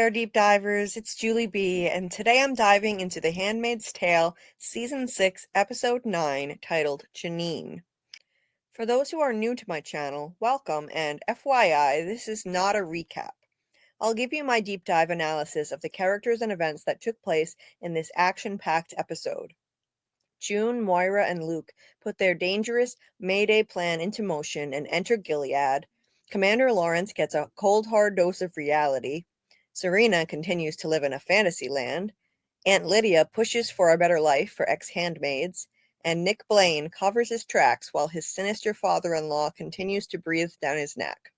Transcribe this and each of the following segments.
there, deep divers. It's Julie B, and today I'm diving into The Handmaid's Tale, Season 6, Episode 9, titled Janine. For those who are new to my channel, welcome, and FYI, this is not a recap. I'll give you my deep dive analysis of the characters and events that took place in this action-packed episode. June, Moira, and Luke put their dangerous Mayday plan into motion and enter Gilead. Commander Lawrence gets a cold hard dose of reality. Serena continues to live in a fantasy land. Aunt Lydia pushes for a better life for ex-handmaids. And Nick Blaine covers his tracks while his sinister father-in-law continues to breathe down his neck.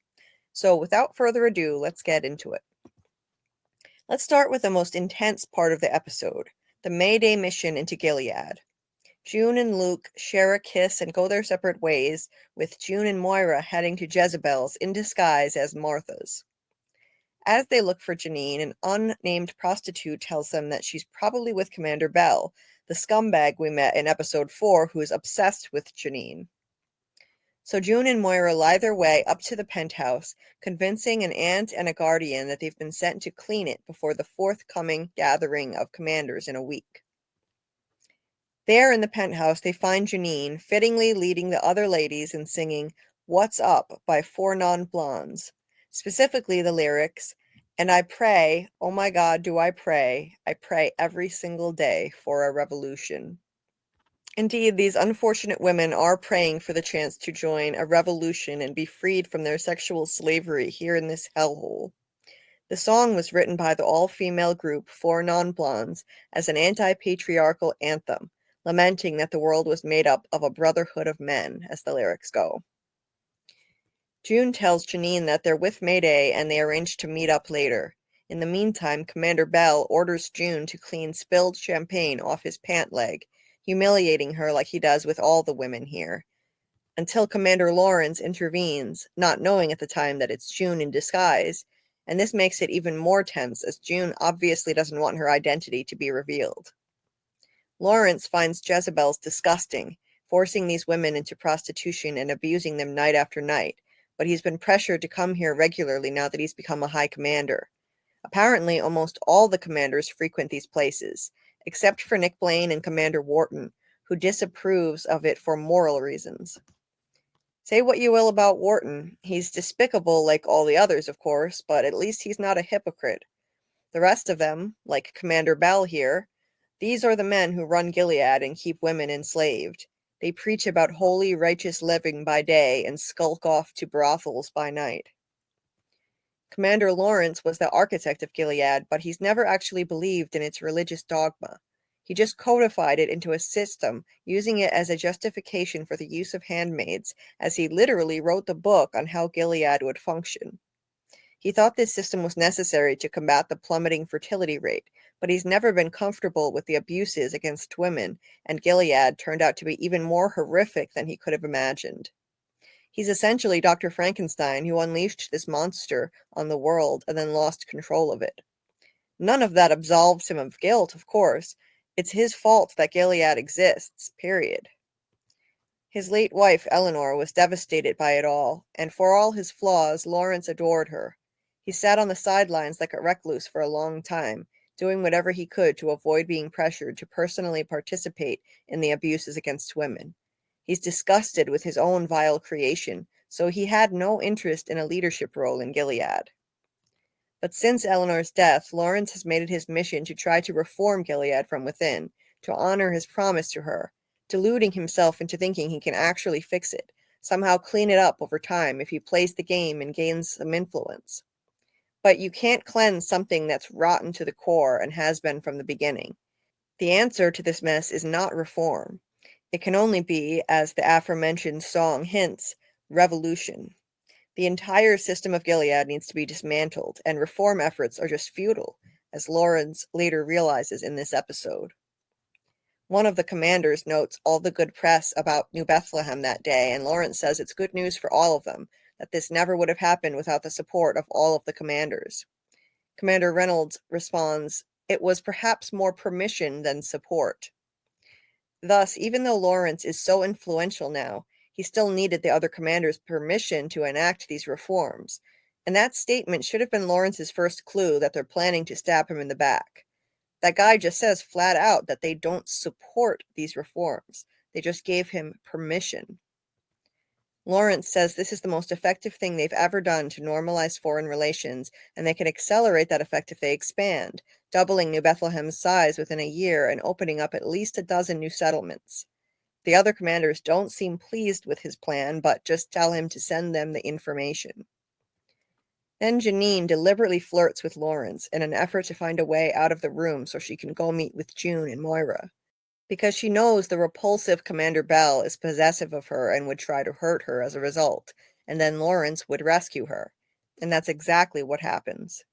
So without further ado, let's get into it. Let's start with the most intense part of the episode, the Mayday mission into Gilead. June and Luke share a kiss and go their separate ways, with June and Moira heading to Jezebel's in disguise as Martha's. As they look for Janine, an unnamed prostitute tells them that she's probably with Commander Bell, the scumbag we met in episode 4 who is obsessed with Janine. So June and Moira lie their way up to the penthouse, convincing an aunt and a guardian that they've been sent to clean it before the forthcoming gathering of commanders in a week. There in the penthouse, they find Janine fittingly leading the other ladies in singing What's Up by Four Non-Blondes, specifically the lyrics, and I pray, oh my God, do I pray every single day for a revolution. Indeed, these unfortunate women are praying for the chance to join a revolution and be freed from their sexual slavery here in this hellhole. The song was written by the all-female group Four Non-Blondes as an anti-patriarchal anthem, lamenting that the world was made up of a brotherhood of men, as the lyrics go. June tells Janine that they're with Mayday and they arrange to meet up later. In the meantime, Commander Bell orders June to clean spilled champagne off his pant leg, humiliating her like he does with all the women here, until Commander Lawrence intervenes, not knowing at the time that it's June in disguise, and this makes it even more tense as June obviously doesn't want her identity to be revealed. Lawrence finds Jezebel's disgusting, forcing these women into prostitution and abusing them night after night, but he's been pressured to come here regularly now that he's become a high commander. Apparently, almost all the commanders frequent these places, except for Nick Blaine and Commander Wharton, who disapproves of it for moral reasons. Say what you will about Wharton, he's despicable like all the others, of course, but at least he's not a hypocrite. The rest of them, like Commander Bell here, these are the men who run Gilead and keep women enslaved. They preach about holy, righteous living by day and skulk off to brothels by night. Commander Lawrence was the architect of Gilead, but he's never actually believed in its religious dogma. He just codified it into a system, using it as a justification for the use of handmaids, as he literally wrote the book on how Gilead would function. He thought this system was necessary to combat the plummeting fertility rate, but he's never been comfortable with the abuses against women, and Gilead turned out to be even more horrific than he could have imagined. He's essentially Dr. Frankenstein who unleashed this monster on the world and then lost control of it. None of that absolves him of guilt, of course. It's his fault that Gilead exists, period. His late wife, Eleanor, was devastated by it all, and for all his flaws, Lawrence adored her. He sat on the sidelines like a recluse for a long time, doing whatever he could to avoid being pressured to personally participate in the abuses against women. He's disgusted with his own vile creation, so he had no interest in a leadership role in Gilead. But since Eleanor's death, Lawrence has made it his mission to try to reform Gilead from within, to honor his promise to her, deluding himself into thinking he can actually fix it, somehow clean it up over time if he plays the game and gains some influence. But you can't cleanse something that's rotten to the core and has been from the beginning. The answer to this mess is not reform. It can only be, as the aforementioned song hints, revolution. The entire system of Gilead needs to be dismantled, and reform efforts are just futile, as Lawrence later realizes in this episode. One of the commanders notes all the good press about New Bethlehem that day, and Lawrence says it's good news for all of them, that this never would have happened without the support of all of the commanders. Commander Reynolds responds, "It was perhaps more permission than support." Thus, even though Lawrence is so influential now, he still needed the other commanders' permission to enact these reforms, And that statement should have been Lawrence's first clue that they're planning to stab him in the back. That guy just says flat out that they don't support these reforms. They just gave him permission. Lawrence says this is the most effective thing they've ever done to normalize foreign relations, and they can accelerate that effect if they expand, doubling New Bethlehem's size within a year and opening up at least a dozen new settlements. The other commanders don't seem pleased with his plan, but just tell him to send them the information. Then Janine deliberately flirts with Lawrence in an effort to find a way out of the room so she can go meet with June and Moira, because she knows the repulsive Commander Bell is possessive of her and would try to hurt her as a result, and then Lawrence would rescue her. And that's exactly what happens.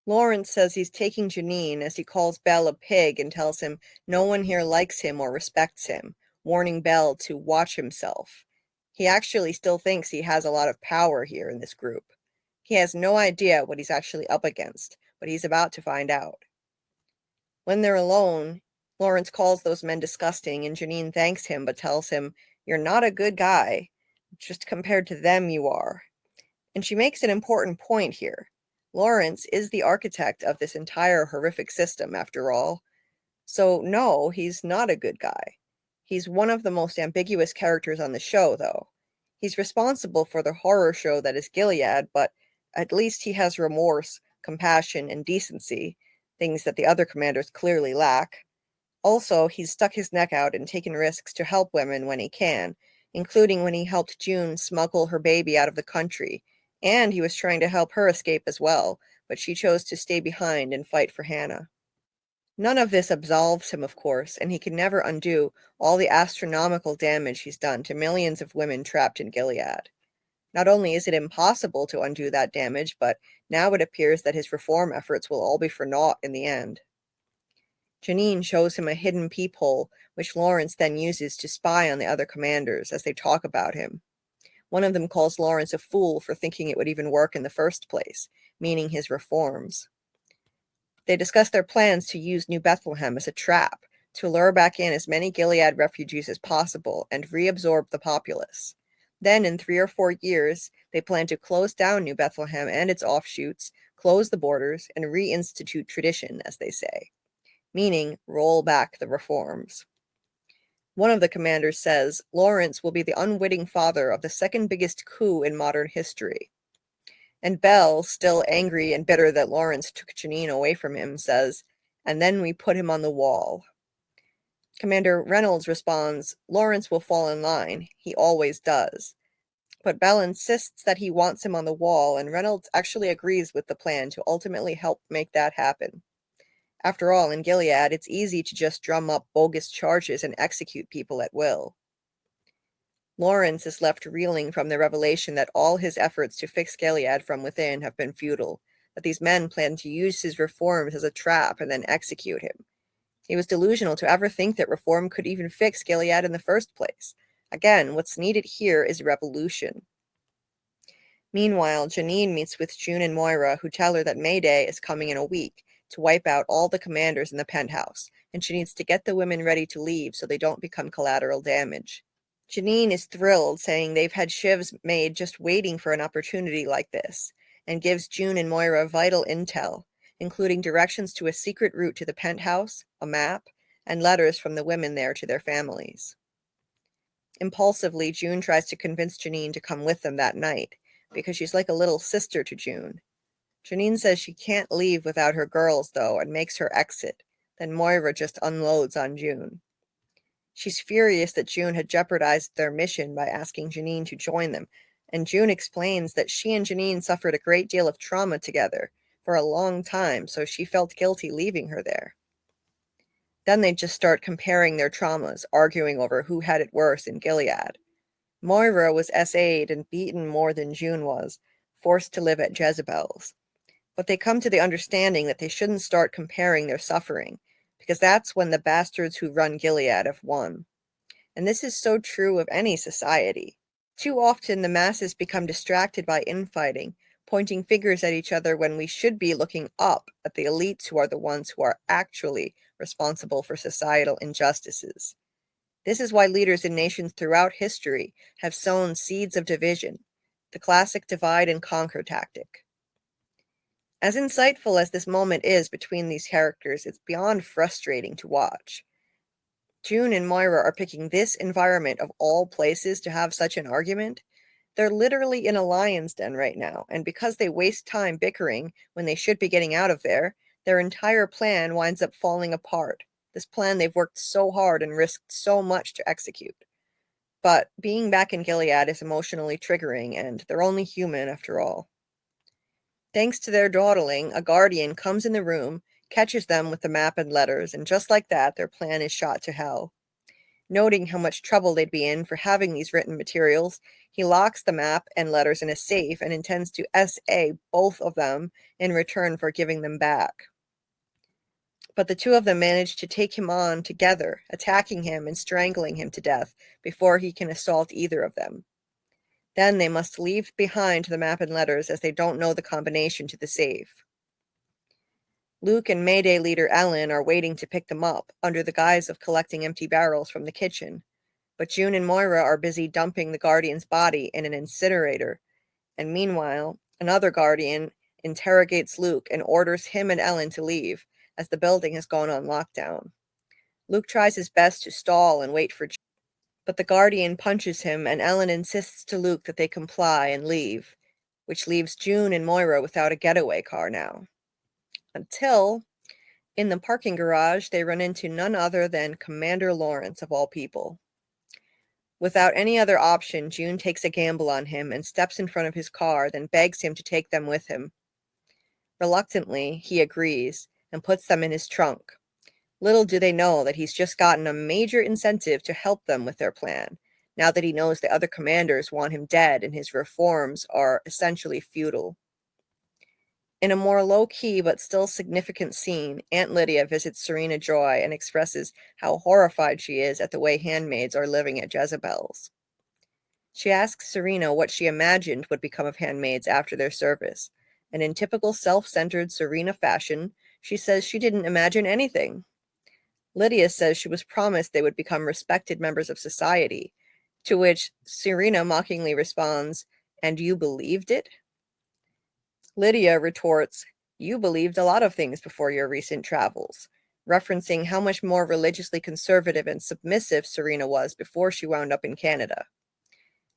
Lawrence says he's taking Janine as he calls Bell a pig and tells him no one here likes him or respects him, warning Bell to watch himself. He actually still thinks he has a lot of power here in this group. He has no idea what he's actually up against, but he's about to find out. When they're alone, Lawrence calls those men disgusting, and Janine thanks him but tells him, "You're not a good guy. Just compared to them, you are." And she makes an important point here. Lawrence is the architect of this entire horrific system, after all. So, no, he's not a good guy. He's one of the most ambiguous characters on the show, though. He's responsible for the horror show that is Gilead, but at least he has remorse, compassion, and decency, things that the other commanders clearly lack. Also, he's stuck his neck out and taken risks to help women when he can, including when he helped June smuggle her baby out of the country, and he was trying to help her escape as well, but she chose to stay behind and fight for Hannah. None of this absolves him, of course, and he can never undo all the astronomical damage he's done to millions of women trapped in Gilead. Not only is it impossible to undo that damage, but now it appears that his reform efforts will all be for naught in the end. Janine shows him a hidden peephole, which Lawrence then uses to spy on the other commanders as they talk about him. One of them calls Lawrence a fool for thinking it would even work in the first place, meaning his reforms. They discuss their plans to use New Bethlehem as a trap, to lure back in as many Gilead refugees as possible and reabsorb the populace. Then, in 3 or 4 years, they plan to close down New Bethlehem and its offshoots, close the borders, and reinstitute tradition, as they say, meaning roll back the reforms. One of the commanders says Lawrence will be the unwitting father of the second biggest coup in modern history. And Bell, still angry and bitter that Lawrence took Janine away from him, says, "And then we put him on the wall." Commander Reynolds responds, "Lawrence will fall in line. He always does." But Bell insists that he wants him on the wall, and Reynolds actually agrees with the plan to ultimately help make that happen. After all, in Gilead, it's easy to just drum up bogus charges and execute people at will. Lawrence is left reeling from the revelation that all his efforts to fix Gilead from within have been futile, that these men plan to use his reforms as a trap and then execute him. He was delusional to ever think that reform could even fix Gilead in the first place. Again, what's needed here is revolution. Meanwhile, Janine meets with June and Moira, who tell her that May Day is coming in a week to wipe out all the commanders in the penthouse, and she needs to get the women ready to leave so they don't become collateral damage. Janine is thrilled, saying they've had shivs made just waiting for an opportunity like this, and gives June and Moira vital intel, including directions to a secret route to the penthouse, a map, and letters from the women there to their families. Impulsively, June tries to convince Janine to come with them that night, because she's like a little sister to June. Janine says she can't leave without her girls, though, and makes her exit. Then Moira just unloads on June. She's furious that June had jeopardized their mission by asking Janine to join them, and June explains that she and Janine suffered a great deal of trauma together for a long time, so she felt guilty leaving her there. Then they just start comparing their traumas, arguing over who had it worse in Gilead. Moira was SA'd and beaten more than June was, forced to live at Jezebel's. But they come to the understanding that they shouldn't start comparing their suffering, because that's when the bastards who run Gilead have won. And this is so true of any society. Too often the masses become distracted by infighting, pointing fingers at each other when we should be looking up at the elites who are the ones who are actually responsible for societal injustices. This is why leaders in nations throughout history have sown seeds of division, the classic divide and conquer tactic. As insightful as this moment is between these characters, it's beyond frustrating to watch. June and Moira are picking this environment of all places to have such an argument. They're literally in a lion's den right now, and because they waste time bickering when they should be getting out of there, their entire plan winds up falling apart. This plan they've worked so hard and risked so much to execute. But being back in Gilead is emotionally triggering, and they're only human after all. Thanks to their dawdling, a guardian comes in the room, catches them with the map and letters, and just like that, their plan is shot to hell. Noting how much trouble they'd be in for having these written materials, he locks the map and letters in a safe and intends to SA both of them in return for giving them back. But the two of them manage to take him on together, attacking him and strangling him to death before he can assault either of them. Then they must leave behind the map and letters as they don't know the combination to the safe. Luke and Mayday leader Ellen are waiting to pick them up, under the guise of collecting empty barrels from the kitchen. But June and Moira are busy dumping the Guardian's body in an incinerator, and meanwhile, another Guardian interrogates Luke and orders him and Ellen to leave, as the building has gone on lockdown. Luke tries his best to stall and wait for June, but the Guardian punches him, and Ellen insists to Luke that they comply and leave, which leaves June and Moira without a getaway car now. Until, in the parking garage, they run into none other than Commander Lawrence, of all people. Without any other option, June takes a gamble on him and steps in front of his car, then begs him to take them with him. Reluctantly, he agrees and puts them in his trunk. Little do they know that he's just gotten a major incentive to help them with their plan, now that he knows the other commanders want him dead and his reforms are essentially futile. In a more low-key but still significant scene, Aunt Lydia visits Serena Joy and expresses how horrified she is at the way handmaids are living at Jezebel's. She asks Serena what she imagined would become of handmaids after their service, and in typical self-centered Serena fashion, she says she didn't imagine anything. Lydia says she was promised they would become respected members of society, to which Serena mockingly responds, "And you believed it?" Lydia retorts, "You believed a lot of things before your recent travels," referencing how much more religiously conservative and submissive Serena was before she wound up in Canada.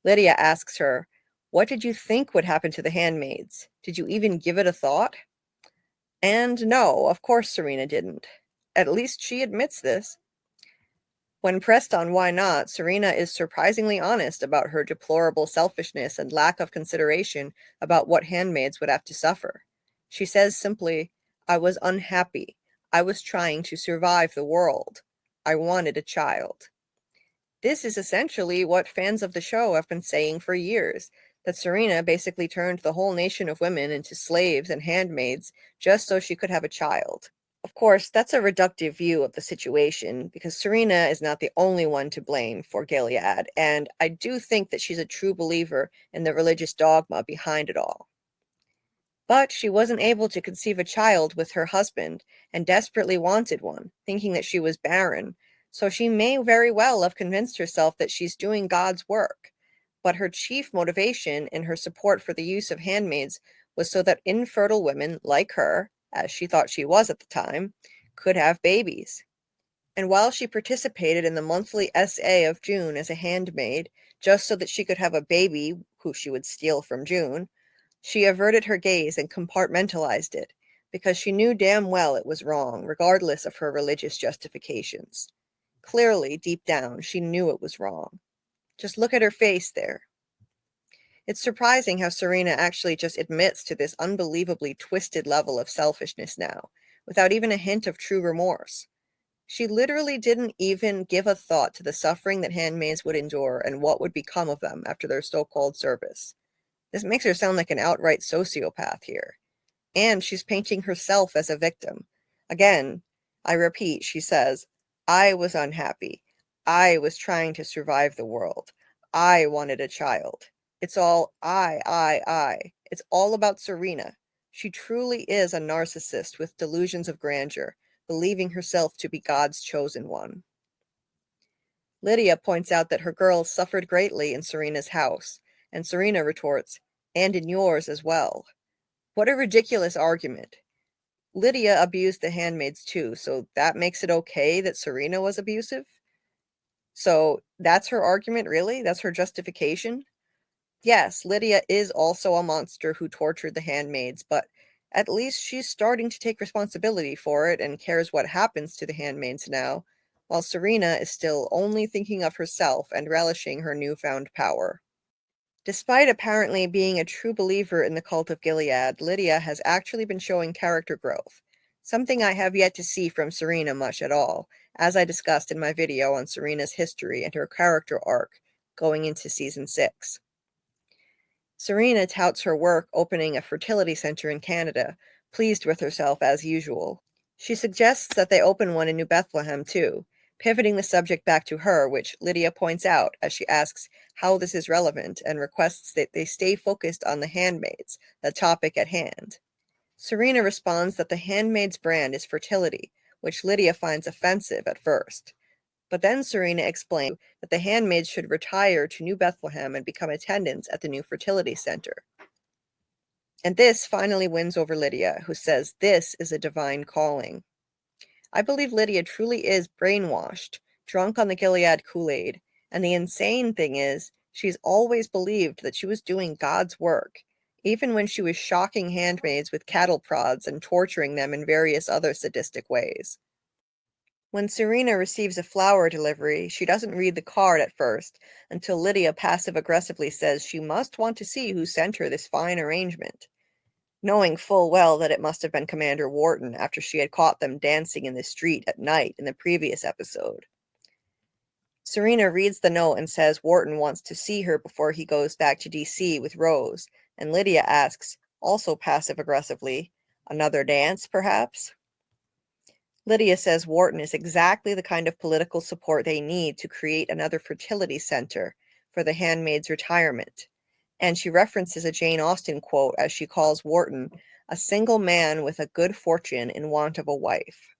Lydia asks her, "What did you think would happen to the handmaids? Did you even give it a thought?" And no, of course Serena didn't. At least she admits this. When pressed on why not, Serena is surprisingly honest about her deplorable selfishness and lack of consideration about what handmaids would have to suffer. She says simply, "I was unhappy. I was trying to survive the world. I wanted a child." This is essentially what fans of the show have been saying for years, that Serena basically turned the whole nation of women into slaves and handmaids just so she could have a child. Of course, that's a reductive view of the situation, because Serena is not the only one to blame for Gilead, and I do think that she's a true believer in the religious dogma behind it all. But she wasn't able to conceive a child with her husband, and desperately wanted one, thinking that she was barren, so she may very well have convinced herself that she's doing God's work. But her chief motivation in her support for the use of handmaids was so that infertile women like her, as she thought she was at the time, could have babies. And while she participated in the monthly SA of June as a handmaid, just so that she could have a baby who she would steal from June, she averted her gaze and compartmentalized it, because she knew damn well it was wrong, regardless of her religious justifications. Clearly, deep down, she knew it was wrong. Just look at her face there. It's surprising how Serena actually just admits to this unbelievably twisted level of selfishness now, without even a hint of true remorse. She literally didn't even give a thought to the suffering that handmaids would endure and what would become of them after their so-called service. This makes her sound like an outright sociopath here. And she's painting herself as a victim. Again, I repeat, she says, "I was unhappy. I was trying to survive the world. I wanted a child." It's all I. It's all about Serena. She truly is a narcissist with delusions of grandeur, believing herself to be God's chosen one. Lydia points out that her girls suffered greatly in Serena's house, and Serena retorts, "And in yours as well." What a ridiculous argument. Lydia abused the handmaids too, so that makes it okay that Serena was abusive? So that's her argument, really? That's her justification? Yes, Lydia is also a monster who tortured the handmaids, but at least she's starting to take responsibility for it and cares what happens to the handmaids now, while Serena is still only thinking of herself and relishing her newfound power. Despite apparently being a true believer in the cult of Gilead, Lydia has actually been showing character growth, something I have yet to see from Serena much at all, as I discussed in my video on Serena's history and her character arc going into season 6. Serena touts her work opening a fertility center in Canada, pleased with herself as usual. She suggests that they open one in New Bethlehem too, pivoting the subject back to her, which Lydia points out as she asks how this is relevant and requests that they stay focused on the handmaids, the topic at hand. Serena responds that the handmaid's brand is fertility, which Lydia finds offensive at first. But then Serena explained that the handmaids should retire to New Bethlehem and become attendants at the new fertility center. And this finally wins over Lydia, who says this is a divine calling. I believe Lydia truly is brainwashed, drunk on the Gilead Kool-Aid, and the insane thing is, she's always believed that she was doing God's work, even when she was shocking handmaids with cattle prods and torturing them in various other sadistic ways. When Serena receives a flower delivery, she doesn't read the card at first, until Lydia passive-aggressively says she must want to see who sent her this fine arrangement, knowing full well that it must have been Commander Wharton after she had caught them dancing in the street at night in the previous episode. Serena reads the note and says Wharton wants to see her before he goes back to DC with Rose, and Lydia asks, also passive-aggressively, another dance, perhaps? Lydia says Wharton is exactly the kind of political support they need to create another fertility center for the handmaid's retirement, and she references a Jane Austen quote as she calls Wharton a single man with a good fortune in want of a wife.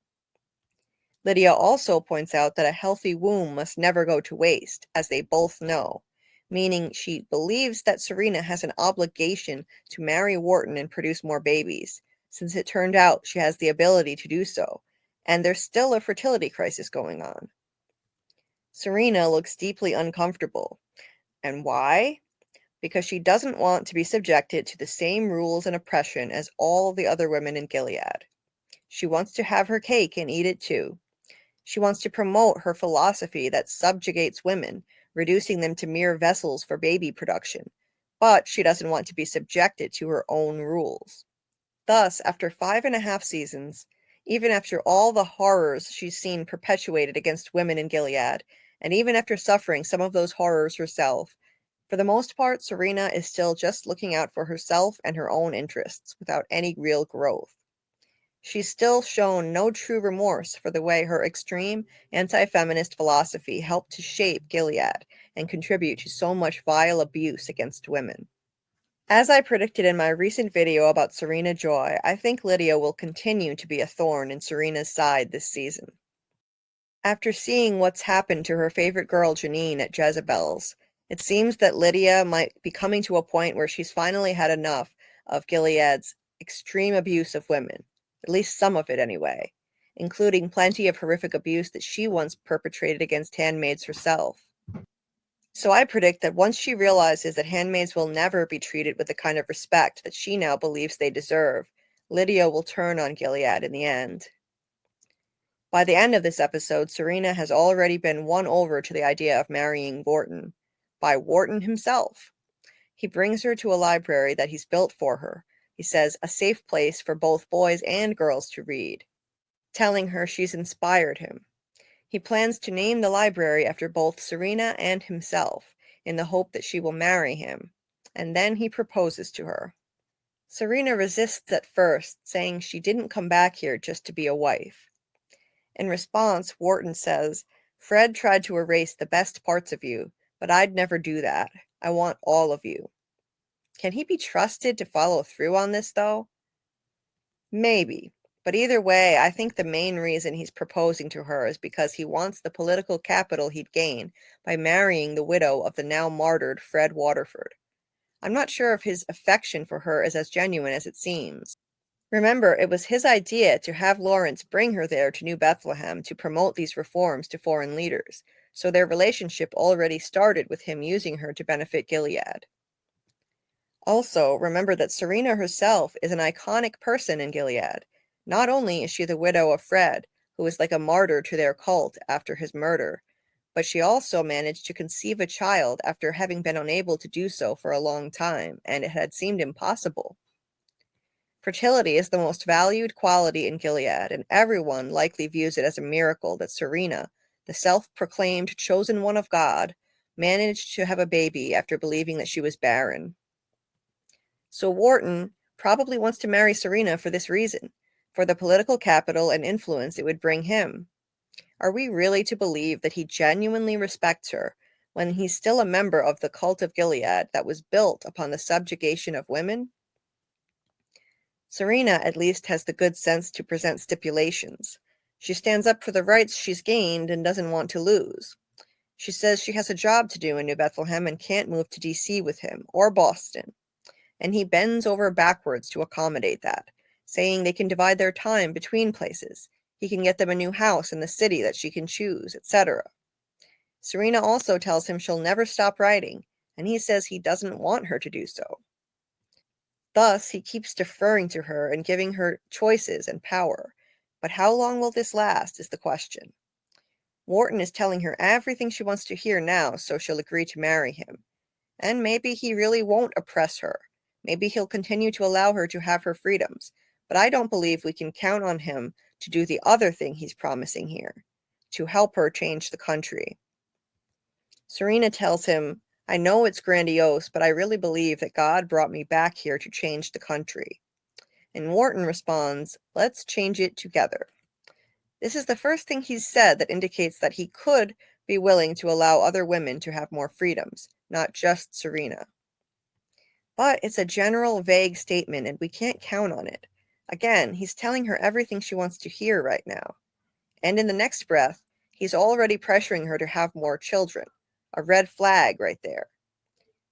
Lydia also points out that a healthy womb must never go to waste, as they both know, meaning she believes that Serena has an obligation to marry Wharton and produce more babies, since it turned out she has the ability to do so, and there's still a fertility crisis going on. Serena looks deeply uncomfortable. And why? Because she doesn't want to be subjected to the same rules and oppression as all the other women in Gilead. She wants to have her cake and eat it too. She wants to promote her philosophy that subjugates women, reducing them to mere vessels for baby production, but she doesn't want to be subjected to her own rules. Thus, after 5.5 seasons, even after all the horrors she's seen perpetuated against women in Gilead, and even after suffering some of those horrors herself, for the most part, Serena is still just looking out for herself and her own interests without any real growth. She's still shown no true remorse for the way her extreme anti-feminist philosophy helped to shape Gilead and contribute to so much vile abuse against women. As I predicted in my recent video about Serena Joy, I think Lydia will continue to be a thorn in Serena's side this season. After seeing what's happened to her favorite girl Janine at Jezebel's, it seems that Lydia might be coming to a point where she's finally had enough of Gilead's extreme abuse of women, at least some of it anyway, including plenty of horrific abuse that she once perpetrated against handmaids herself. So I predict that once she realizes that handmaids will never be treated with the kind of respect that she now believes they deserve, Lydia will turn on Gilead in the end. By the end of this episode, Serena has already been won over to the idea of marrying Wharton, by Wharton himself. He brings her to a library that he's built for her. He says a safe place for both boys and girls to read, telling her she's inspired him. He plans to name the library after both Serena and himself, in the hope that she will marry him, and then he proposes to her. Serena resists at first, saying she didn't come back here just to be a wife. In response, Wharton says, Fred tried to erase the best parts of you, but I'd never do that. I want all of you. Can he be trusted to follow through on this, though? Maybe. But either way, I think the main reason he's proposing to her is because he wants the political capital he'd gain by marrying the widow of the now martyred Fred Waterford. I'm not sure if his affection for her is as genuine as it seems. Remember, it was his idea to have Lawrence bring her there to New Bethlehem to promote these reforms to foreign leaders, so their relationship already started with him using her to benefit Gilead. Also, remember that Serena herself is an iconic person in Gilead. Not only is she the widow of Fred, who is like a martyr to their cult after his murder, but she also managed to conceive a child after having been unable to do so for a long time, and it had seemed impossible. Fertility is the most valued quality in Gilead, and everyone likely views it as a miracle that Serena, the self-proclaimed chosen one of God, managed to have a baby after believing that she was barren. So Wharton probably wants to marry Serena for this reason, for the political capital and influence it would bring him. Are we really to believe that he genuinely respects her when he's still a member of the cult of Gilead that was built upon the subjugation of women? Serena at least has the good sense to present stipulations. She stands up for the rights she's gained and doesn't want to lose. She says she has a job to do in New Bethlehem and can't move to D.C. with him, or Boston, and he bends over backwards to accommodate that, saying they can divide their time between places. He can get them a new house in the city that she can choose, etc. Serena also tells him she'll never stop writing, and he says he doesn't want her to do so. Thus, he keeps deferring to her and giving her choices and power. But how long will this last is the question. Wharton is telling her everything she wants to hear now so she'll agree to marry him. And maybe he really won't oppress her. Maybe he'll continue to allow her to have her freedoms. But I don't believe we can count on him to do the other thing he's promising here, to help her change the country. Serena tells him, I know it's grandiose, but I really believe that God brought me back here to change the country. And Wharton responds, let's change it together. This is the first thing he's said that indicates that he could be willing to allow other women to have more freedoms, not just Serena. But it's a general, vague statement, and we can't count on it. Again, he's telling her everything she wants to hear right now. And in the next breath, he's already pressuring her to have more children. A red flag right there.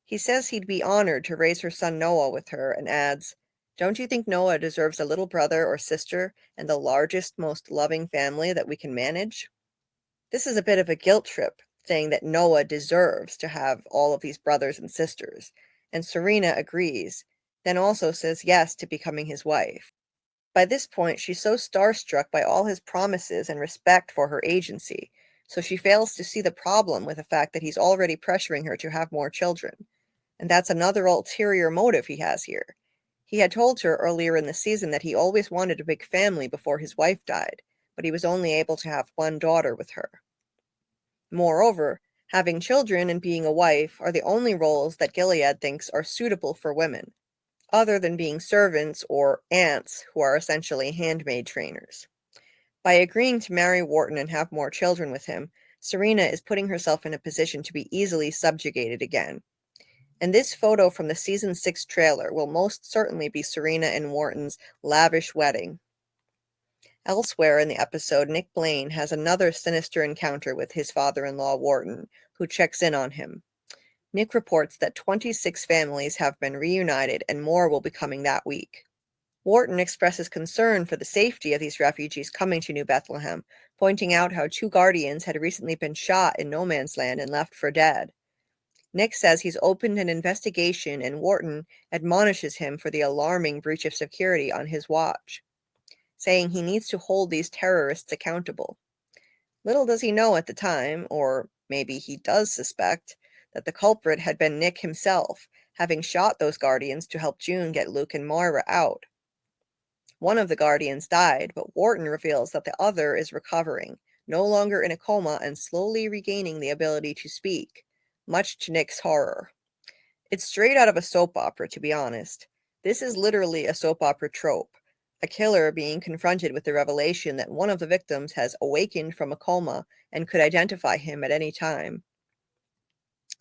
He says he'd be honored to raise her son Noah with her and adds, don't you think Noah deserves a little brother or sister and the largest, most loving family that we can manage? This is a bit of a guilt trip, saying that Noah deserves to have all of these brothers and sisters, and Serena agrees, then also says yes to becoming his wife. By this point, she's so starstruck by all his promises and respect for her agency, so she fails to see the problem with the fact that he's already pressuring her to have more children. And that's another ulterior motive he has here. He had told her earlier in the season that he always wanted a big family before his wife died, but he was only able to have one daughter with her. Moreover, having children and being a wife are the only roles that Gilead thinks are suitable for women, other than being servants or aunts who are essentially handmaid trainers. By agreeing to marry Wharton and have more children with him, Serena is putting herself in a position to be easily subjugated again. And this photo from the season 6 trailer will most certainly be Serena and Wharton's lavish wedding. Elsewhere in the episode, Nick Blaine has another sinister encounter with his father-in-law Wharton, who checks in on him. Nick reports that 26 families have been reunited and more will be coming that week. Wharton expresses concern for the safety of these refugees coming to New Bethlehem, pointing out how 2 guardians had recently been shot in no man's land and left for dead. Nick says he's opened an investigation and Wharton admonishes him for the alarming breach of security on his watch, saying he needs to hold these terrorists accountable. Little does he know at the time, or maybe he does suspect, that the culprit had been Nick himself, having shot those guardians to help June get Luke and Moira out. One of the guardians died, but Wharton reveals that the other is recovering, no longer in a coma and slowly regaining the ability to speak, much to Nick's horror. It's straight out of a soap opera, to be honest. This is literally a soap opera trope, a killer being confronted with the revelation that one of the victims has awakened from a coma and could identify him at any time.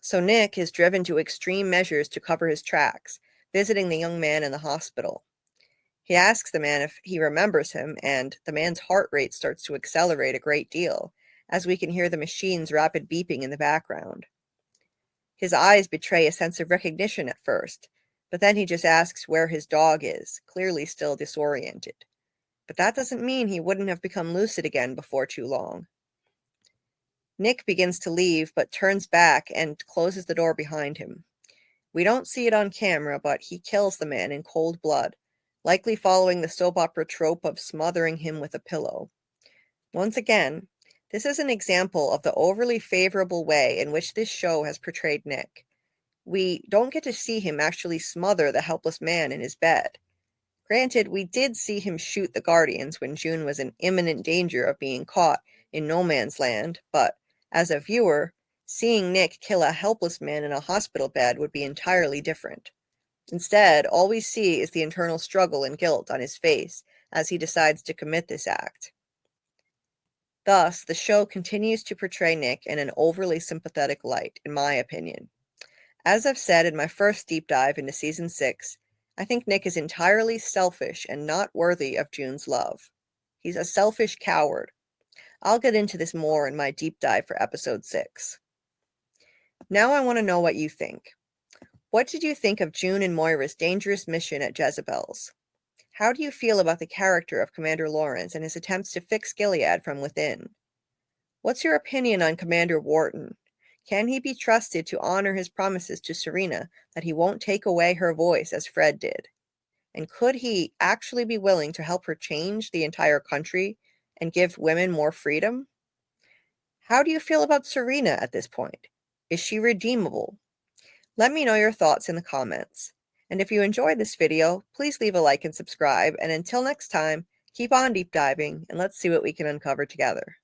So Nick is driven to extreme measures to cover his tracks, visiting the young man in the hospital. He asks the man if he remembers him, and the man's heart rate starts to accelerate a great deal, as we can hear the machine's rapid beeping in the background. His eyes betray a sense of recognition at first, but then he just asks where his dog is, clearly still disoriented. But that doesn't mean he wouldn't have become lucid again before too long. Nick begins to leave, but turns back and closes the door behind him. We don't see it on camera, but he kills the man in cold blood, likely following the soap opera trope of smothering him with a pillow. Once again, this is an example of the overly favorable way in which this show has portrayed Nick. We don't get to see him actually smother the helpless man in his bed. Granted, we did see him shoot the Guardians when June was in imminent danger of being caught in no man's land, but as a viewer, seeing Nick kill a helpless man in a hospital bed would be entirely different. Instead, all we see is the internal struggle and guilt on his face as he decides to commit this act. Thus, the show continues to portray Nick in an overly sympathetic light, in my opinion. As I've said in my first deep dive into Season 6, I think Nick is entirely selfish and not worthy of June's love. He's a selfish coward. I'll get into this more in my deep dive for Episode 6. Now I want to know what you think. What did you think of June and Moira's dangerous mission at Jezebel's? How do you feel about the character of Commander Lawrence and his attempts to fix Gilead from within? What's your opinion on Commander Wharton? Can he be trusted to honor his promises to Serena that he won't take away her voice as Fred did? And could he actually be willing to help her change the entire country and give women more freedom? How do you feel about Serena at this point? Is she redeemable? Let me know your thoughts in the comments. And if you enjoyed this video, please leave a like and subscribe. And until next time, keep on deep diving and let's see what we can uncover together.